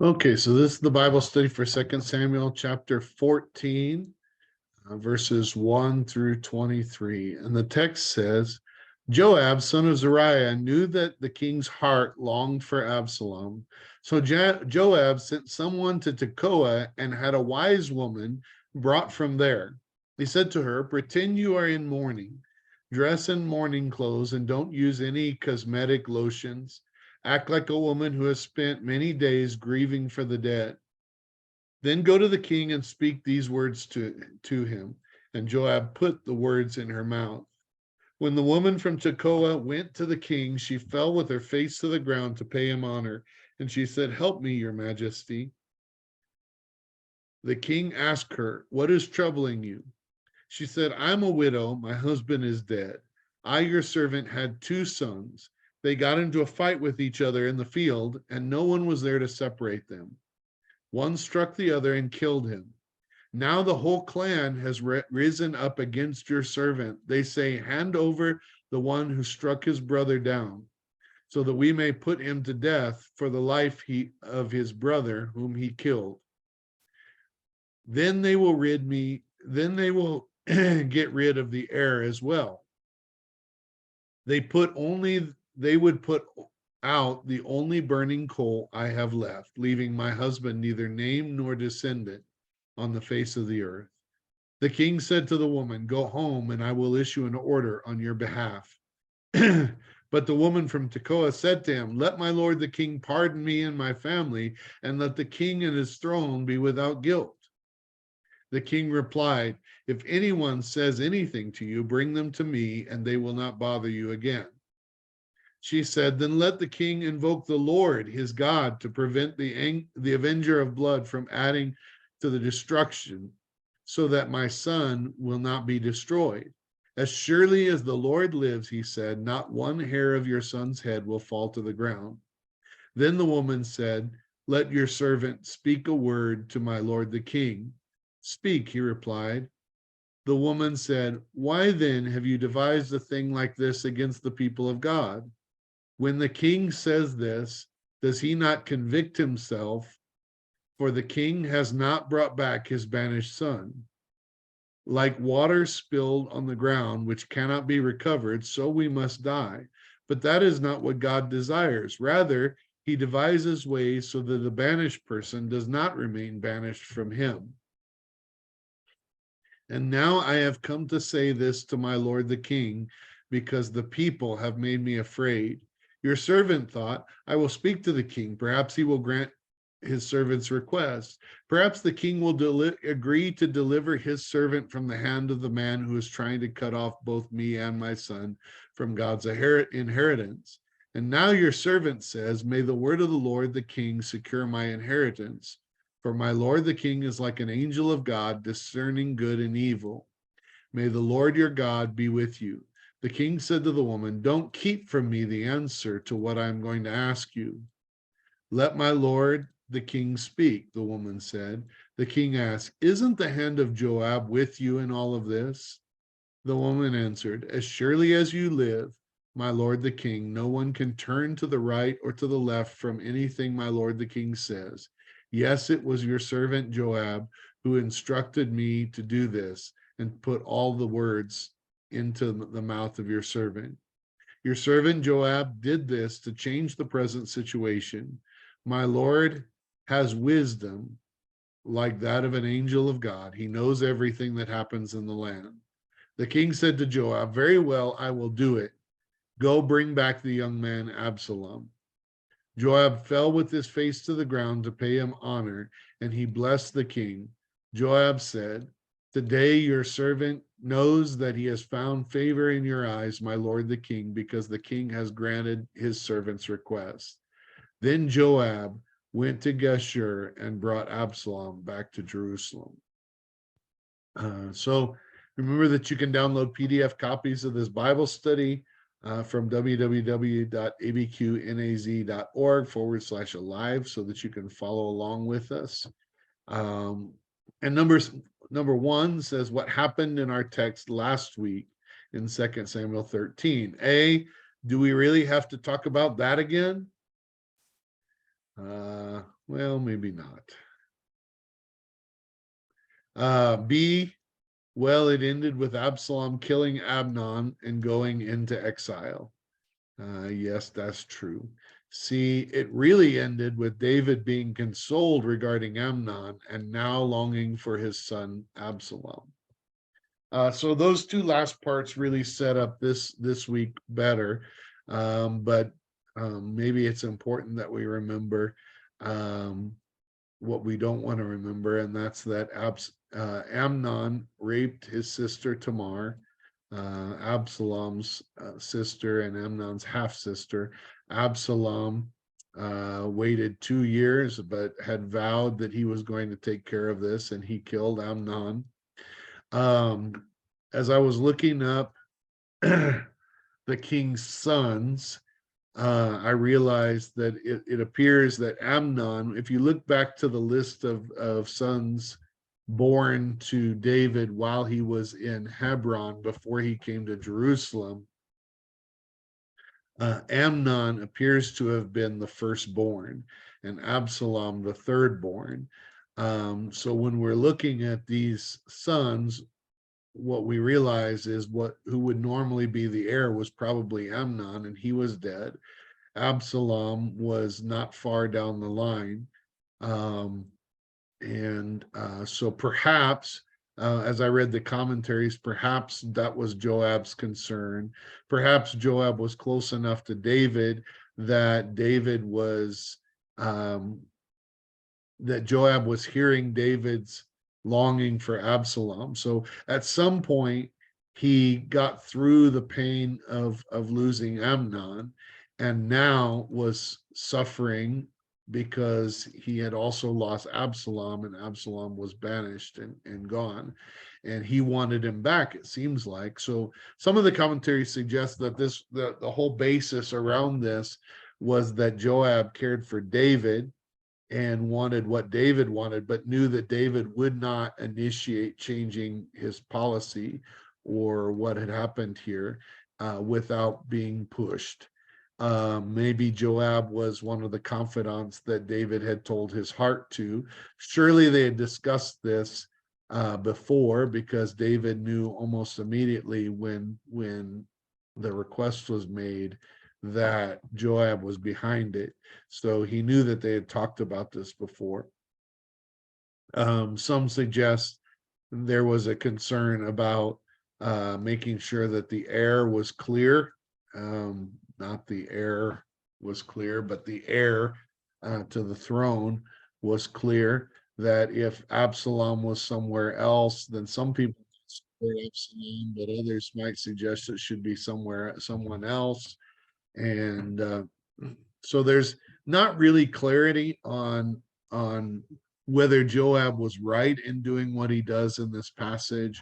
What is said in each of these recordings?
Okay, so this is the Bible study for 2 Samuel chapter 14, verses 1 through 23. And the text says, Joab, son of Zeruiah, knew that the king's heart longed for Absalom. So Joab sent someone to Tekoa and had a wise woman brought from there. He said to her, pretend you are in mourning, dress in mourning clothes, and don't use any cosmetic lotions. Act like a woman who has spent many days grieving for the dead. Then go to the king and speak these words to him. And Joab put the words in her mouth. When the woman from Tekoa went to the king, she fell with her face to the ground to pay him honor. And she said, help me, your majesty. The king asked her, what is troubling you? She said, I'm a widow. My husband is dead. I, your servant, had two sons. They got into a fight with each other in the field, and no one was there to separate them. One struck the other and killed him. Now the whole clan has risen up against your servant. They say, hand over the one who struck his brother down, so that we may put him to death for the life of his brother whom he killed. Then they will get rid of the heir as well. They would put out the only burning coal I have left, leaving my husband neither name nor descendant on the face of the earth. The king said to the woman, go home and I will issue an order on your behalf. But the woman from Tekoa said to him, let my lord the king pardon me and my family, and let the king and his throne be without guilt. The king replied, if anyone says anything to you, bring them to me, and they will not bother you again. She said, then let the king invoke the Lord, his God, to prevent the avenger of blood from adding to the destruction, so that my son will not be destroyed. As surely as the Lord lives, he said, not one hair of your son's head will fall to the ground. Then the woman said, let your servant speak a word to my lord the king. Speak, he replied. The woman said, why then have you devised a thing like this against the people of God? When the king says this, does he not convict himself? For the king has not brought back his banished son. Like water spilled on the ground, which cannot be recovered, so we must die. But that is not what God desires. Rather, he devises ways so that the banished person does not remain banished from him. And now I have come to say this to my lord the king, because the people have made me afraid. Your servant thought, I will speak to the king. Perhaps he will grant his servant's request. Perhaps the king will agree to deliver his servant from the hand of the man who is trying to cut off both me and my son from God's inheritance. And now your servant says, may the word of the Lord the king secure my inheritance. For my lord the king is like an angel of God, discerning good and evil. May the Lord your God be with you. The king said to the woman, don't keep from me the answer to what I'm going to ask you. Let my lord the king speak, the woman said. The king asked, isn't the hand of Joab with you in all of this? The woman answered, as surely as you live, my lord the king, no one can turn to the right or to the left from anything my lord the king says. Yes, it was your servant Joab who instructed me to do this and put all the words into the mouth of your servant. Your servant Joab did this to change the present situation. My Lord has wisdom like that of an angel of God. He knows everything that happens in the land. The king said to Joab, very well, I will do it. Go bring back the young man Absalom. Joab fell with his face to the ground to pay him honor, and he blessed the king. Joab said, today your servant knows that he has found favor in your eyes, my lord the king, because the king has granted his servant's request. Then Joab went to Geshur and brought Absalom back to Jerusalem. So remember that you can download PDF copies of this Bible study from www.abqnaz.org/alive so that you can follow along with us. And number one says what happened in our text last week in 2 Samuel 13. Do we really have to talk about that again? Well, maybe not. B, well, it ended with Absalom killing Amnon and going into exile. Yes, that's true. C, it really ended with David being consoled regarding Amnon and now longing for his son Absalom. So those two last parts really set up this week better, but maybe it's important that we remember um, what we don't want to remember, and that's that Amnon raped his sister Tamar, Absalom's sister and Amnon's half sister. Absalom waited 2 years, but had vowed that he was going to take care of this, and he killed Amnon. As I was looking up the king's sons, I realized that it appears that Amnon, if you look back to the list of sons born to David while he was in Hebron before he came to Jerusalem, Amnon appears to have been the firstborn and Absalom the thirdborn. So when we're looking at these sons, what we realize is who would normally be the heir was probably Amnon, and he was dead. Absalom was not far down the line. Um, and so perhaps, as I read the commentaries, perhaps that was Joab's concern. Perhaps Joab was close enough to David that David was um, that Joab was hearing David's longing for Absalom. So at some point, he got through the pain of losing Amnon and now was suffering because he had also lost Absalom, and Absalom was banished and gone. And he wanted him back, it seems like. So some of the commentaries suggest that the whole basis around this was that Joab cared for David and wanted what David wanted, but knew that David would not initiate changing his policy or what had happened here without being pushed. Maybe Joab was one of the confidants that David had told his heart to. Surely they had discussed this before, because David knew almost immediately when the request was made that Joab was behind it. So he knew that they had talked about this before. Some suggest there was a concern about making sure that the air was clear. Not the air was clear, but the heir to the throne was clear. That if Absalom was somewhere else, then some people support Absalom, but others might suggest it should be someone else. And so there's not really clarity on whether Joab was right in doing what he does in this passage,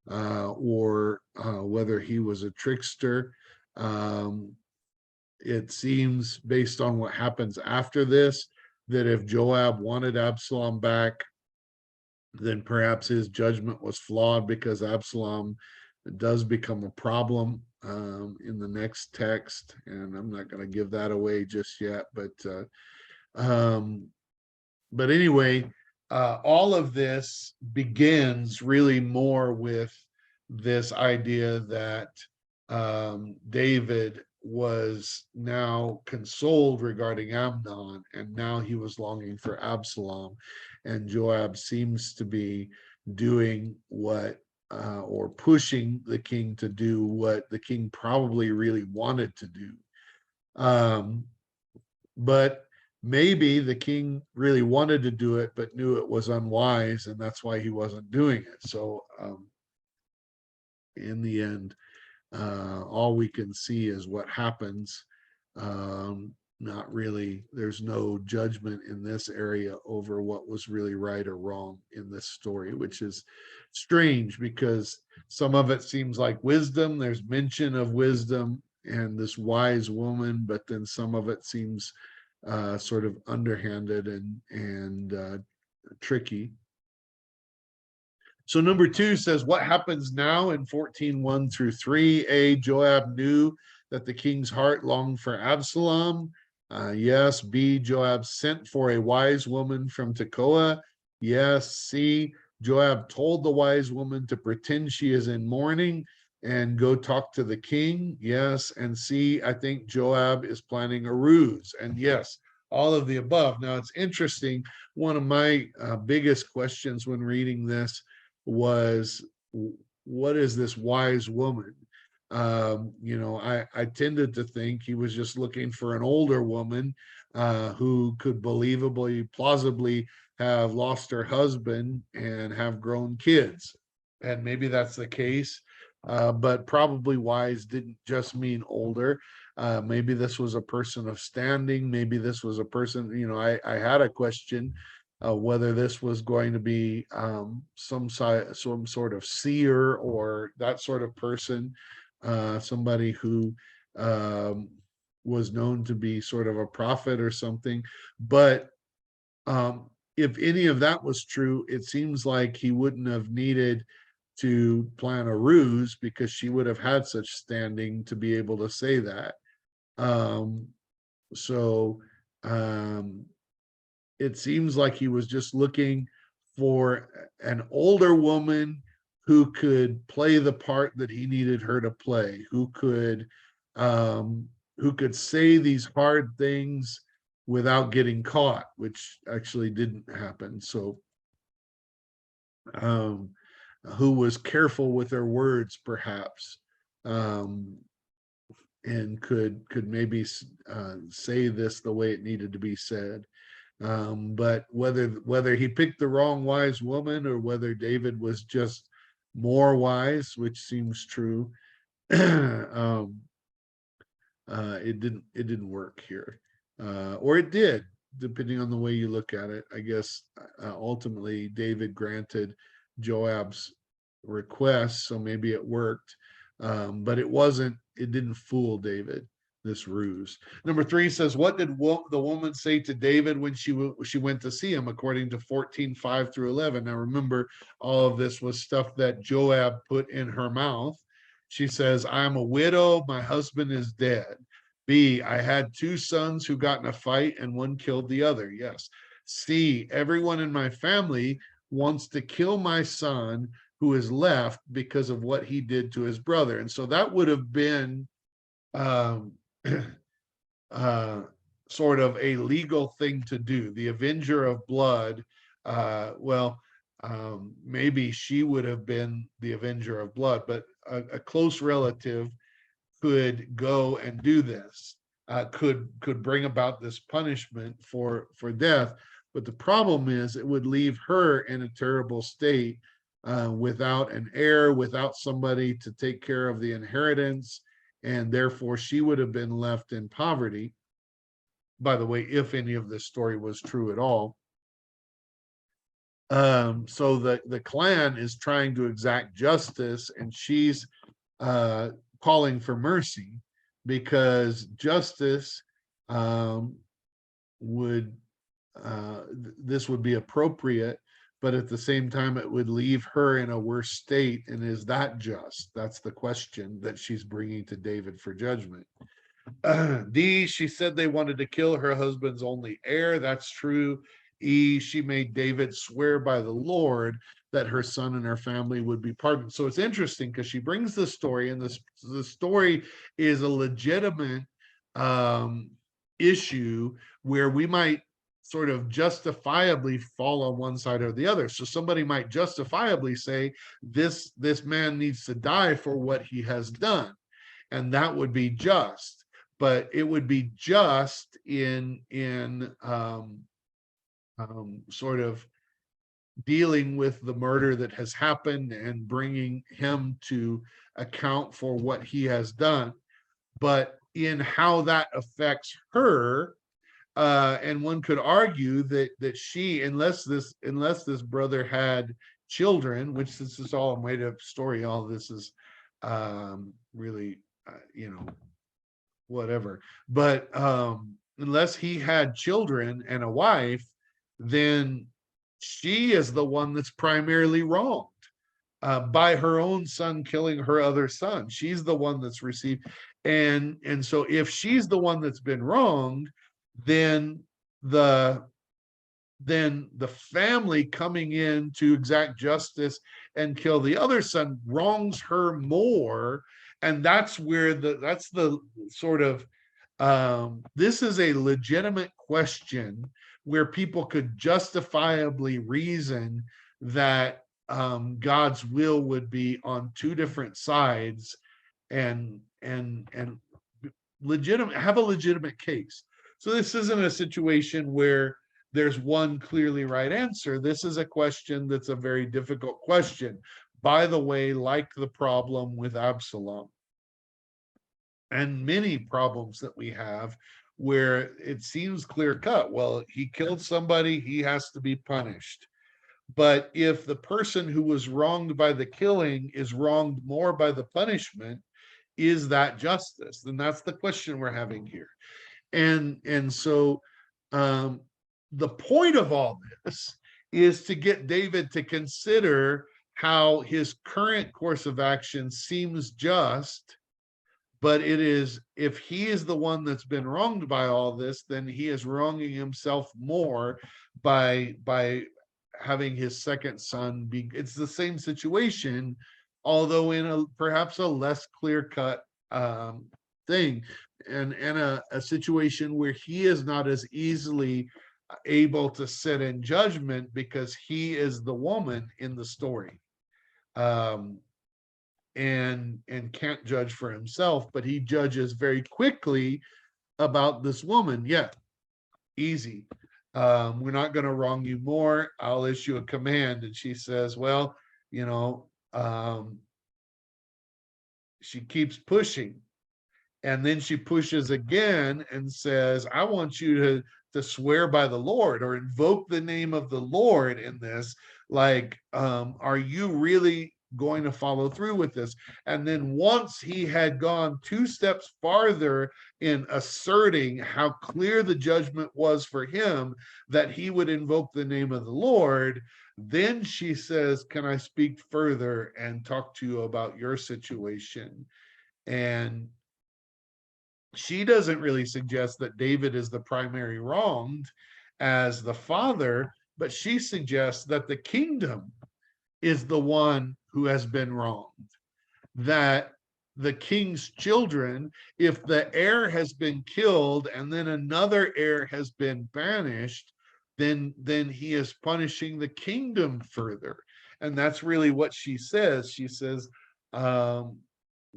or whether he was a trickster. Um, it seems, based on what happens after this, that if Joab wanted Absalom back, then perhaps his judgment was flawed, because Absalom does become a problem in the next text, and I'm not going to give that away just yet. Um, but anyway, all of this begins really more with this idea that David was now consoled regarding Amnon, and now he was longing for Absalom, and Joab seems to be doing what or pushing the king to do what the king probably really wanted to do. Um, but maybe the king really wanted to do it, but knew it was unwise, and that's why he wasn't doing it. So in the end, all we can see is what happens. Not really, there's no judgment in this area over what was really right or wrong in this story, which is strange, because some of it seems like wisdom. There's mention of wisdom and this wise woman, but then some of it seems sort of underhanded and tricky. So number 2 says, what happens now in 14:1 through 3? A, Joab knew that the king's heart longed for Absalom. Yes. B, Joab sent for a wise woman from Tekoa. Yes. C, Joab told the wise woman to pretend she is in mourning and go talk to the king. Yes. And C, I think Joab is planning a ruse. And yes, all of the above. Now, it's interesting. One of my biggest questions when reading this was, what is this wise woman? I tended to think he was just looking for an older woman who could believably, plausibly have lost her husband and have grown kids. And maybe that's the case. But probably wise didn't just mean older. Maybe this was a person of standing. Maybe this was a person, I had a question whether this was going to be some sort of seer or that sort of person, somebody who um, was known to be sort of a prophet or something. But if any of that was true, it seems like he wouldn't have needed to plan a ruse because she would have had such standing to be able to say that. Um, so um, it seems like he was just looking for an older woman who could play the part that he needed her to play, um, who could say these hard things without getting caught, which actually didn't happen. So, um, who was careful with her words, perhaps, um, and could maybe say this the way it needed to be said. But whether he picked the wrong wise woman or whether David was just more wise, which seems true, um, it didn't work here, or it did, depending on the way you look at it. I guess ultimately David granted Joab's request, so maybe it worked, but it wasn't. It didn't fool David. This ruse. Number 3 says, "What did the woman say to David when she went to see him?" According to 14:5 through 11. Now remember, all of this was stuff that Joab put in her mouth. She says, "I'm a widow. My husband is dead." B, I had 2 sons who got in a fight and one killed the other. Yes. C, everyone in my family wants to kill my son who is left because of what he did to his brother. And so that would have been um, uh, sort of a legal thing to do. The avenger of blood, maybe she would have been the avenger of blood, but a close relative could go and do this, could bring about this punishment for death. But the problem is, it would leave her in a terrible state, without an heir, without somebody to take care of the inheritance, and therefore she would have been left in poverty. By the way, if any of this story was true at all. So the clan is trying to exact justice, and she's uh, calling for mercy, because justice um, would this would be appropriate, but at the same time it would leave her in a worse state. And is that just? That's the question that she's bringing to David for judgment. D, she said they wanted to kill her husband's only heir. That's true. E, she made David swear by the Lord that her son and her family would be pardoned. So it's interesting because she brings the story, and the story is a legitimate um, issue where we might sort of justifiably fall on one side or the other. So somebody might justifiably say this man needs to die for what he has done, and that would be just. But it would be just in sort of dealing with the murder that has happened and bringing him to account for what he has done. But in how that affects her, and one could argue that she, unless this brother had children, which this is all a made up story, all this is really, whatever. But unless he had children and a wife, then she is the one that's primarily wronged, by her own son killing her other son. She's the one that's received, and so if she's the one that's been wronged, then the the family coming in to exact justice and kill the other son wrongs her more. And that's where that's the sort of this is a legitimate question where people could justifiably reason that God's will would be on two different sides, and legitimate, have a legitimate case. So this isn't a situation where there's one clearly right answer. This is a question that's a very difficult question. By the way, like the problem with Absalom and many problems that we have where it seems clear cut. Well, he killed somebody, he has to be punished. But if the person who was wronged by the killing is wronged more by the punishment, is that justice? Then that's the question we're having here. And so um, the point of all this is to get David to consider how his current course of action seems just, but it is, if he is the one that's been wronged by all this, then he is wronging himself more by having his second son be. It's the same situation, although in a perhaps a less clear cut thing, and a situation where he is not as easily able to sit in judgment because he is the woman in the story. um and can't judge for himself, but he judges very quickly about this woman. Yeah, easy. We're not going to wrong you more. I'll issue a command. And she says, well, you know, she keeps pushing. And then she pushes again and says, I want you to swear by the Lord or invoke the name of the Lord in this. Like, are you really going to follow through with this? And then once he had gone two steps farther in asserting how clear the judgment was for him that he would invoke the name of the Lord, then she says, can I speak further and talk to you about your situation? And she doesn't really suggest that David is the primary wronged as the father, but she suggests that the kingdom is the one who has been wronged. That the king's children, if the heir has been killed and then another heir has been banished, then he is punishing the kingdom further. And that's really what she says. She says, um,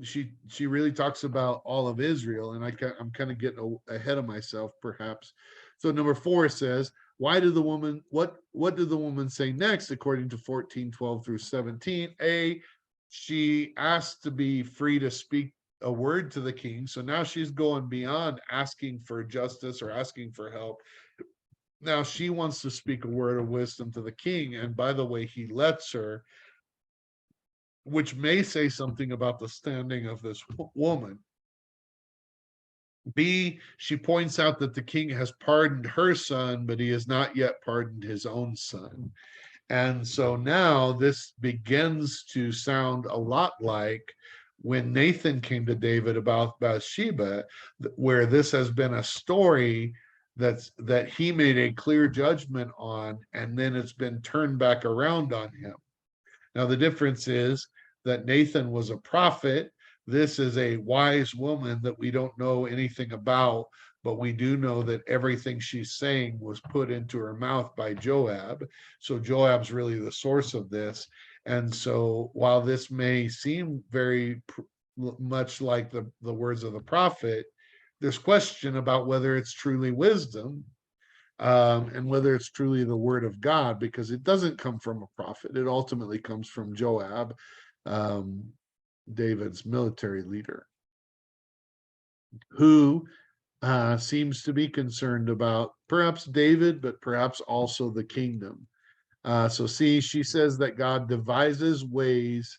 she really talks about all of Israel, and I'm kind of getting ahead of myself, perhaps. So number 4 says, why did the woman what did the woman say next? According to 14:12 through 17, she asked to be free to speak a word to the king. So now she's going beyond asking for justice or asking for help. Now she wants to speak a word of wisdom to the king, and by the way, he lets her, which may say something about the standing of this woman. B, she points out that the king has pardoned her son, but he has not yet pardoned his own son. And so now this begins to sound a lot like when Nathan came to David about Bathsheba, where this has been a story that he made a clear judgment on, and then it's been turned back around on him. Now, the difference is that Nathan was a prophet. This is a wise woman that we don't know anything about, but we do know that everything she's saying was put into her mouth by Joab. So Joab's really the source of this. And so while this may seem very much like the words of the prophet, there's question about whether it's truly wisdom, and whether it's truly the word of God, because it doesn't come from a prophet. It ultimately comes from Joab, um, David's military leader, who seems to be concerned about perhaps David, but perhaps also the kingdom. So see, she says that God devises ways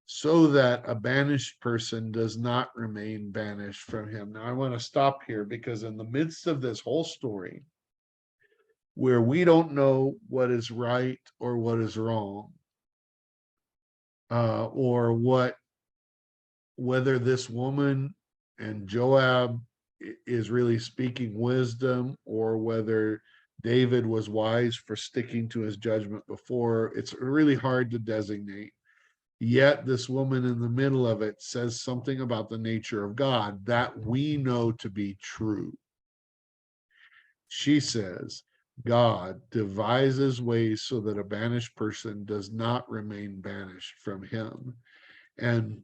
so that a banished person does not remain banished from him. Now, I want to stop here because in the midst of this whole story, where we don't know what is right or what is wrong, or whether this woman and Joab is really speaking wisdom, or whether David was wise for sticking to his judgment before. It's really hard to designate. Yet this woman in the middle of it says something about the nature of God that we know to be true. She says, God devises ways so that a banished person does not remain banished from him. And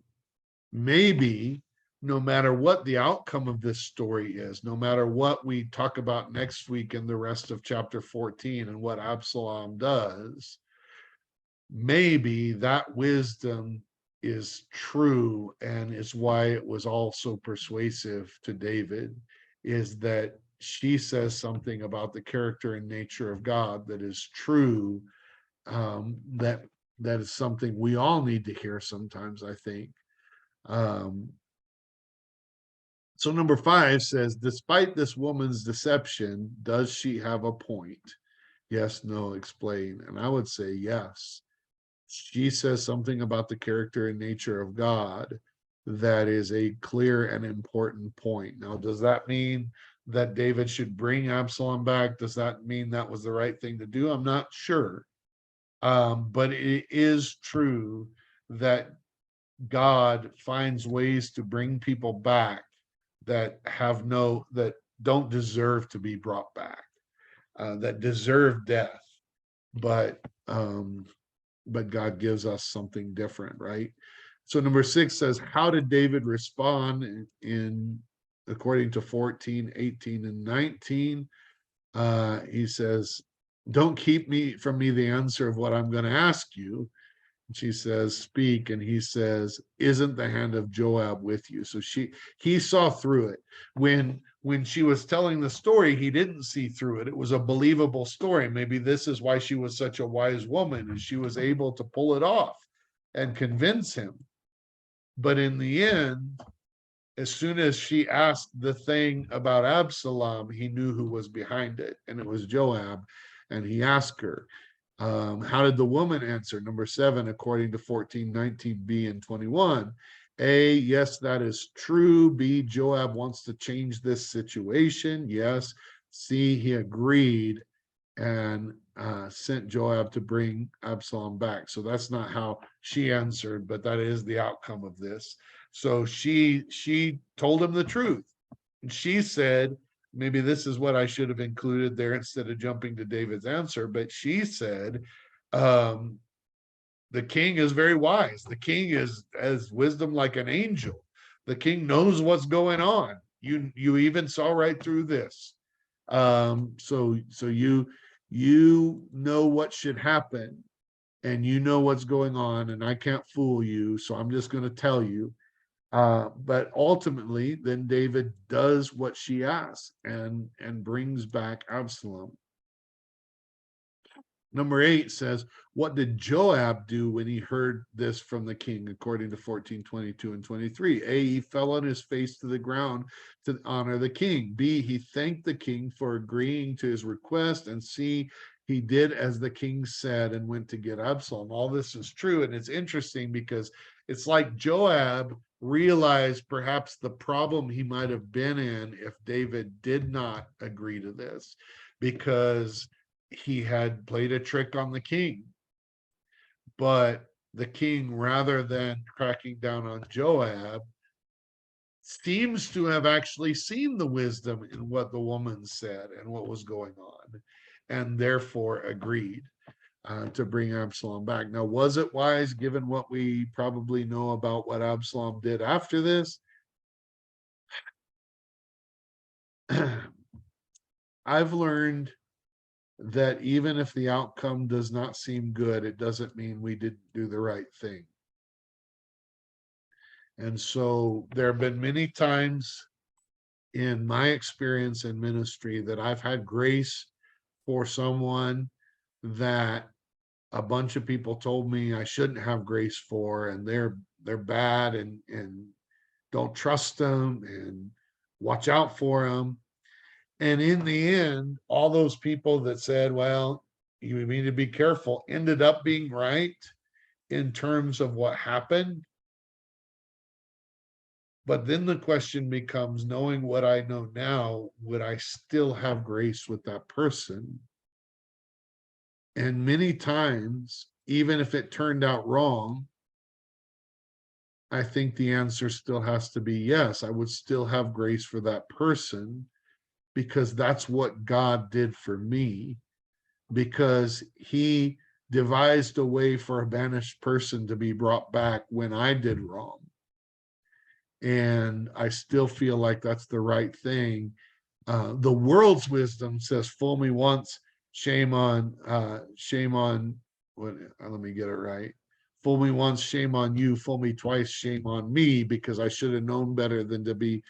maybe no matter what the outcome of this story is, no matter what we talk about next week in the rest of chapter 14 and what Absalom does, maybe that wisdom is true and is why it was all so persuasive to David, is that she says something about the character and nature of God that is true, that is something we all need to hear sometimes, I think. um, So number 5 says, despite this woman's deception, does she have a point? Yes, no, explain. And I would say yes. She says something about the character and nature of God that is a clear and important point. Now, does that mean that David should bring Absalom back? Does that mean that was the right thing to do? I'm not sure. But it is true that God finds ways to bring people back that don't deserve to be brought back, that deserve death, but um, but God gives us something different, right? So number 6 says, how did David respond in according to 14, 18, and 19? He says, don't keep me from me the answer of what I'm going to ask you. She says, speak. And he says, isn't the hand of Joab with you? So he saw through it. When she was telling the story, he didn't see through it. It was a believable story. Maybe this is why she was such a wise woman, and she was able to pull it off and convince him. But in the end, as soon as she asked the thing about Absalom, he knew who was behind it, and it was Joab. And he asked her, how did the woman answer? Number 7, according to 14, 19b, and 21. A, yes, that is true. B, Joab wants to change this situation. Yes. C, he agreed and sent Joab to bring Absalom back. So that's not how she answered, but that is the outcome of this. So she told him the truth. And she said, maybe this is what I should have included there instead of jumping to David's answer, but she said, um, the king is very wise. The king is has wisdom like an angel. The king knows what's going on. You even saw right through this. So you know what should happen, and you know what's going on, and I can't fool you. So I'm just going to tell you. But ultimately, then David does what she asks and brings back Absalom. Number 8 says, what did Joab do when he heard this from the king, according to 14, 22, and 23? A, he fell on his face to the ground to honor the king. B, he thanked the king for agreeing to his request. And C, he did as the king said and went to get Absalom. All this is true. And it's interesting because it's like Joab realized perhaps the problem he might have been in if David did not agree to this, because he had played a trick on the king. But the king, rather than cracking down on Joab, seems to have actually seen the wisdom in what the woman said and what was going on, and therefore agreed to bring Absalom back. Now, was it wise given what we probably know about what Absalom did after this? I've learned that even if the outcome does not seem good, it doesn't mean we didn't do the right thing. And so there have been many times in my experience in ministry that I've had grace for someone that a bunch of people told me I shouldn't have grace for, and they're bad, and don't trust them and watch out for them. And in the end, all those people that said, well, you need to be careful, ended up being right in terms of what happened. But then the question becomes, knowing what I know now, would I still have grace with that person? And many times, even if it turned out wrong, I think the answer still has to be yes, I would still have grace for that person because that's what God did for me, because he devised a way for a banished person to be brought back when I did wrong. And I still feel like that's the right thing. The world's wisdom says, "Fool me once, shame on." What? Let me get it right. Fool me once, shame on you. Fool me twice, shame on me, because I should have known better than to be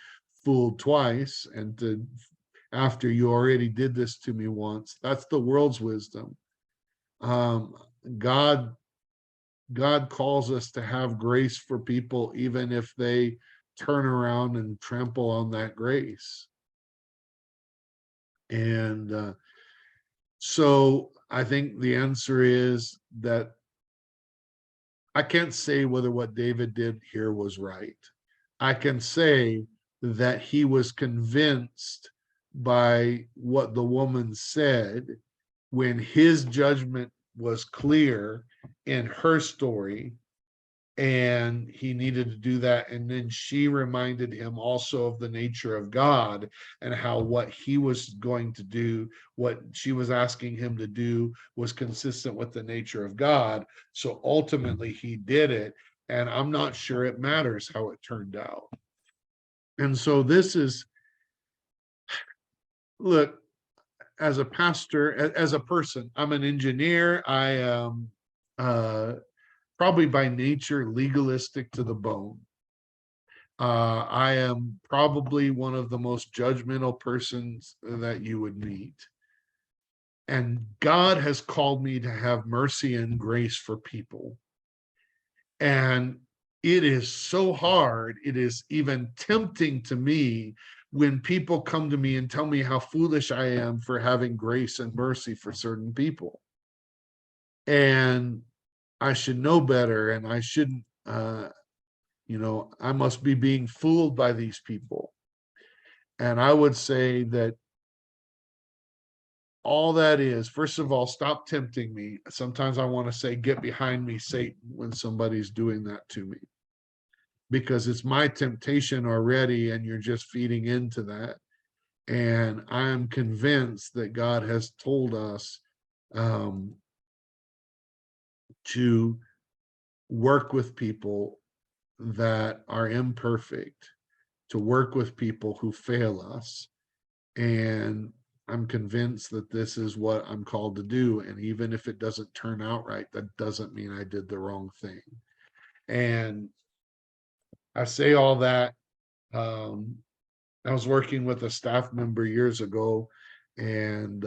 fooled twice. And to after you already did this to me once. That's the world's wisdom. Um, God, God calls us to have grace for people, even if they turn around and trample on that grace. And so I think the answer is that I can't say whether what David did here was right. I can say that he was convinced by what the woman said when his judgment was clear in her story, and he needed to do that. And then she reminded him also of the nature of God and how what he was going to do, what she was asking him to do, was consistent with the nature of God. So ultimately he did it, and I'm not sure it matters how it turned out. And so this is, look, as a pastor, as a person, I'm an engineer. I am probably by nature legalistic to the bone. I am probably one of the most judgmental persons that you would meet. And God has called me to have mercy and grace for people. And it is so hard. It is even tempting to me when people come to me and tell me how foolish I am for having grace and mercy for certain people. And I should know better, and I shouldn't, I must be being fooled by these people. And I would say that all that is, first of all, stop tempting me. Sometimes I want to say, get behind me, Satan, when somebody's doing that to me, because it's my temptation already, and you're just feeding into that. And I'm convinced that God has told us um, to work with people that are imperfect, to work with people who fail us. And I'm convinced that this is what I'm called to do. And even if it doesn't turn out right, that doesn't mean I did the wrong thing. And I say all that. Um, I was working with a staff member years ago, and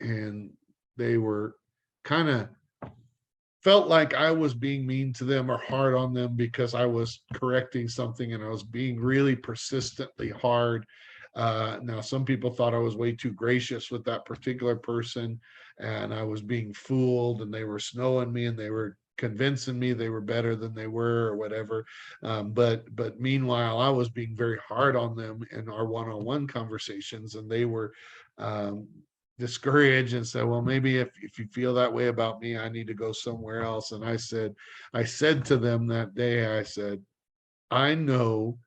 and they were kind of felt like I was being mean to them or hard on them because I was correcting something and I was being really persistently hard. Now, some people thought I was way too gracious with that particular person, and I was being fooled, and they were snowing me, and they were convincing me they were better than they were or whatever. But meanwhile, I was being very hard on them in our one-on-one conversations, and they were um, discouraged and said, well, maybe if you feel that way about me, I need to go somewhere else. And I said to them that day, I said, I know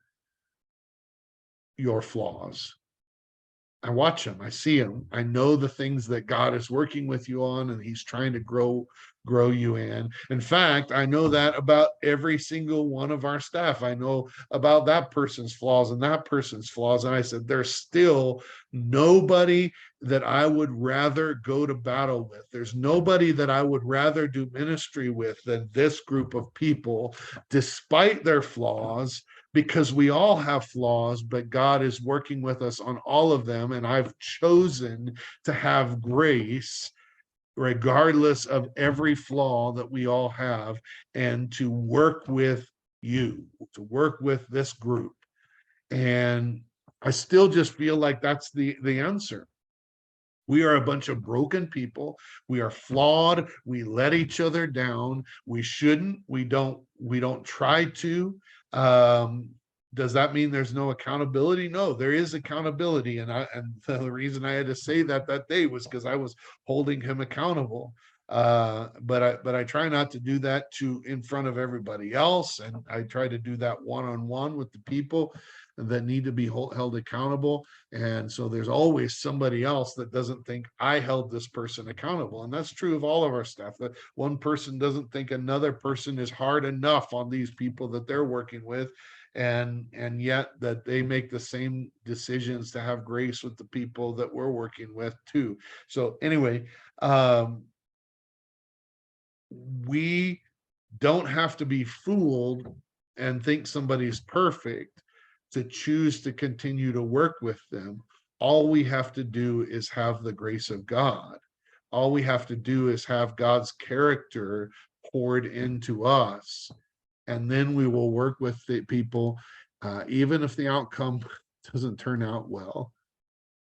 your flaws. I watch them. I see them. I know the things that God is working with you on, and He's trying to grow you in. In fact, I know that about every single one of our staff. I know about that person's flaws and that person's flaws. And I said, there's still nobody that I would rather go to battle with. There's nobody that I would rather do ministry with than this group of people, despite their flaws, because we all have flaws, but God is working with us on all of them. And I've chosen to have grace regardless of every flaw that we all have, and to work with you, to work with this group. And I still just feel like that's the answer. We are a bunch of broken people. We are flawed. We let each other down. We shouldn't. We don't try to. Does that mean there's no accountability? No, there is accountability. And the reason I had to say that day was because I was holding him accountable. But I try not to do that in front of everybody else, and I try to do that one-on-one with the people that need to be held accountable. And so there's always somebody else that doesn't think I held this person accountable. And that's true of all of our staff, that one person doesn't think another person is hard enough on these people that they're working with, and yet that they make the same decisions to have grace with the people that we're working with too. So anyway, we don't have to be fooled and think somebody's perfect to choose to continue to work with them. All we have to do is have the grace of God. All we have to do is have God's character poured into us, and then we will work with the people, even if the outcome doesn't turn out well.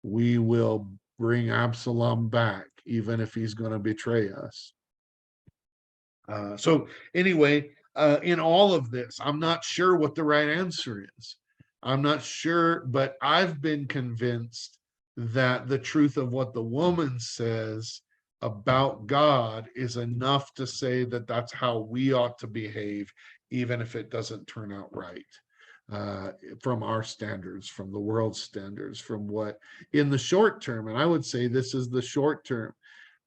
We will bring Absalom back, even if he's going to betray us. So anyway, in all of this, I'm not sure what the right answer is. I'm not sure, but I've been convinced that the truth of what the woman says about God is enough to say that that's how we ought to behave, even if it doesn't turn out right. From our standards, from the world's standards, from what in the short term, and I would say this is the short term.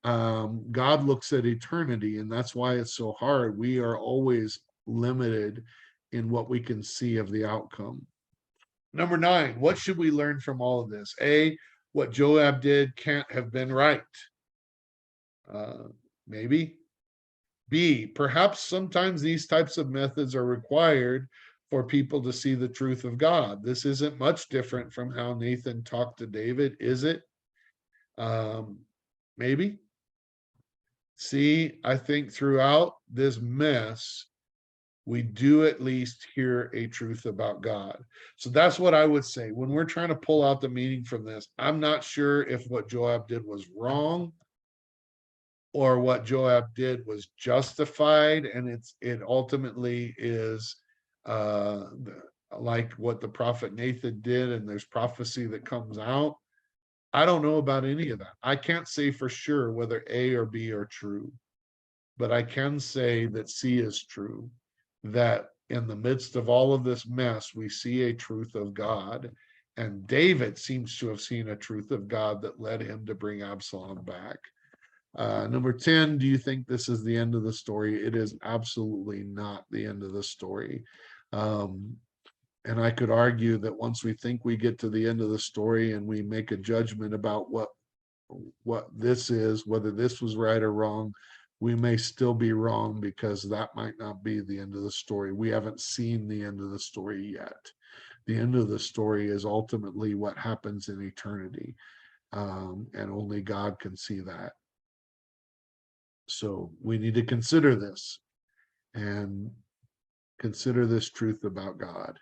God looks at eternity, and that's why it's so hard. We are always limited in what we can see of the outcome. Number 9, what should we learn from all of this? A, what Joab did can't have been right. Maybe. B, perhaps sometimes these types of methods are required for people to see the truth of God. This isn't much different from how Nathan talked to David, is it? Maybe. See, I think throughout this mess, we do at least hear a truth about God. So that's what I would say. When we're trying to pull out the meaning from this, I'm not sure if what Joab did was wrong or what Joab did was justified, and it ultimately is like what the prophet Nathan did, and there's prophecy that comes out. I don't know about any of that. I can't say for sure whether A or B are true, but I can say that C is true, that in the midst of all of this mess, we see a truth of God. And David seems to have seen a truth of God that led him to bring Absalom back. Number 10, do you think this is the end of the story? It is absolutely not the end of the story. And I could argue that once we think we get to the end of the story and we make a judgment about what this is, whether this was right or wrong, we may still be wrong, because that might not be the end of the story. We haven't seen the end of the story yet. The end of the story is ultimately what happens in eternity, and only God can see that. So we need to consider this and consider this truth about God.